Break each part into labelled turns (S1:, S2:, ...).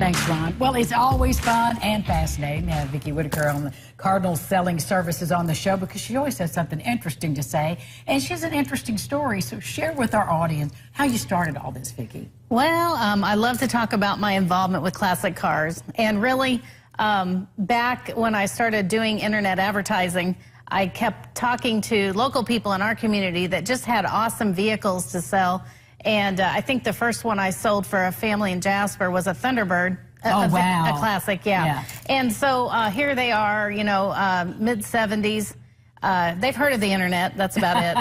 S1: Thanks, Ron. Well, it's always fun and fascinating to have Vicki Whitaker on the Cardinal Selling Services on the show because she always has something interesting to say, and she has an interesting story. So share with our audience how you started all this, Vicki.
S2: Well, I love to talk about my involvement with classic cars, and really, back when I started doing internet advertising, I kept talking to local people in our community that just had awesome vehicles to sell. And I think the first one I sold for a family in Jasper was a Thunderbird.
S1: Oh, wow.
S2: A classic, yeah. And so here they are, you know, mid-70s. They've heard of the internet. That's about it.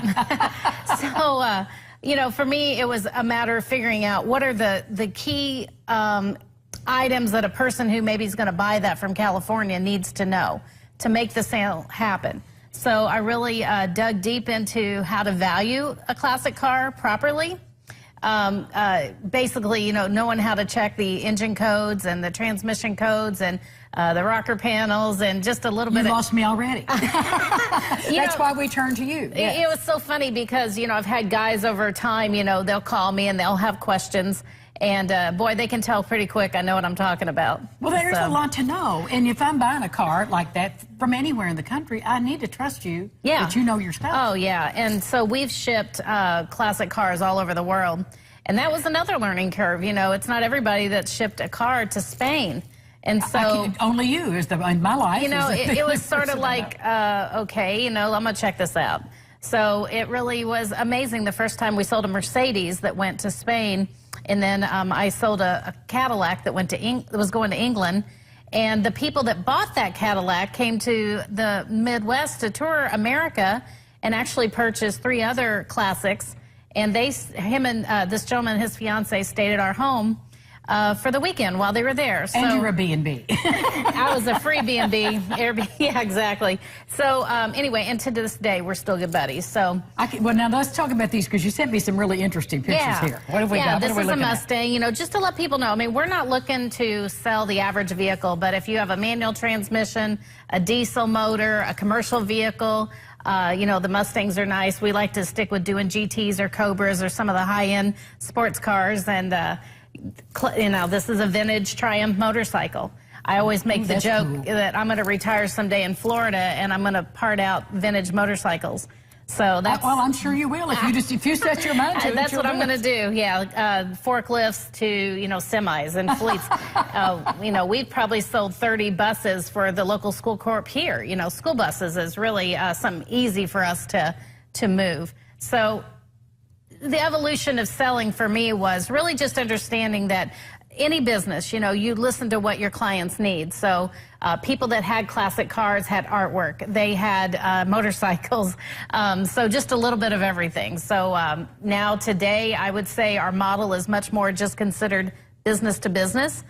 S2: So, you know, for me, it was a matter of figuring out what are the key items that a person who maybe is going to buy that from California needs to know to make the sale happen. So I really dug deep into how to value a classic car properly. Basically, you know, knowing how to check the engine codes and the transmission codes and the rocker panels and just a little bit.
S1: You lost me already. That's why we turned to you.
S2: Yes. It was so funny because, you know, I've had guys over time, you know, they'll call me and they'll have questions. And, boy, they can tell pretty quick I know what I'm talking about.
S1: Well, there's a lot to know. And if I'm buying a car like that from anywhere in the country, I need to trust you that you know your stuff.
S2: Oh, yeah. And so we've shipped classic cars all over the world. And that was another learning curve. You know, it's not everybody that shipped a car to Spain. And so
S1: only you is in my life.
S2: You know, it was sort of like, okay, you know, I'm going to check this out. So it really was amazing the first time we sold a Mercedes that went to Spain. And then I sold a Cadillac that was going to England. And the people that bought that Cadillac came to the Midwest to tour America and actually purchased 3 other classics. And him and this gentleman and his fiance stayed at our home for the weekend while they were there. So,
S1: and you were a B&B.
S2: I was a free B&B. Airbnb, yeah, exactly. So anyway, and to this day, we're still good buddies. So
S1: well, now let's talk about these because you sent me some really interesting pictures here. What have we got?
S2: This is a Mustang. You know, just to let people know, I mean, we're not looking to sell the average vehicle, but if you have a manual transmission, a diesel motor, a commercial vehicle, you know, the Mustangs are nice. We like to stick with doing GTs or Cobras or some of the high-end sports cars. And, you know, this is a vintage Triumph motorcycle. I always make the joke that I'm going to retire someday in Florida and I'm going to part out vintage motorcycles. So that's
S1: well, I'm sure you will if you set your mind to it.
S2: That's what I'm going to do. Yeah, forklifts to, you know, semis and fleets. You know, we've probably sold 30 buses for the local school corp here. You know, school buses is really something easy for us to move. So the evolution of selling for me was really just understanding that any business, you know, you listen to what your clients need. So people that had classic cars had artwork. They had motorcycles. So just a little bit of everything. So now today, I would say our model is much more just considered business to business.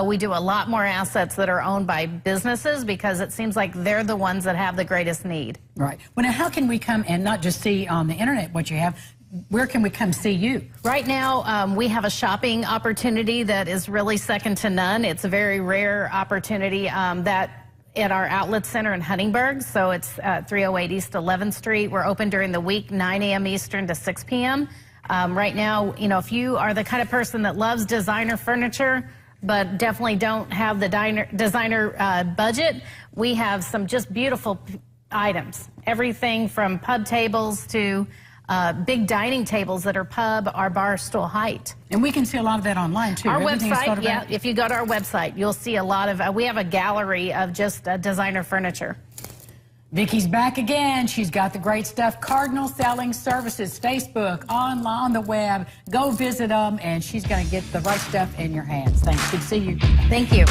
S2: We do a lot more assets that are owned by businesses because it seems like they're the ones that have the greatest need.
S1: Right. Well, now how can we come and not just see on the internet what you have? Where can we come see you?
S2: Right now, we have a shopping opportunity that is really second to none. It's a very rare opportunity that at our outlet center in Huntingburg. So it's 308 East 11th Street. We're open during the week, 9 a.m. Eastern to 6 p.m. Right now, you know, if you are the kind of person that loves designer furniture, but definitely don't have the designer budget, we have some just beautiful items. Everything from pub tables to big dining tables that are pub or bar stool height.
S1: And we can see a lot of that online, too.
S2: Our website, yeah, if you go to our website, you'll see a lot of, we have a gallery of just designer furniture.
S1: Vicki's back again. She's got the great stuff. Cardinal Selling Services, Facebook, online, on the web. Go visit them, and she's going to get the right stuff in your hands. Thanks. Good to see you.
S2: Thank you.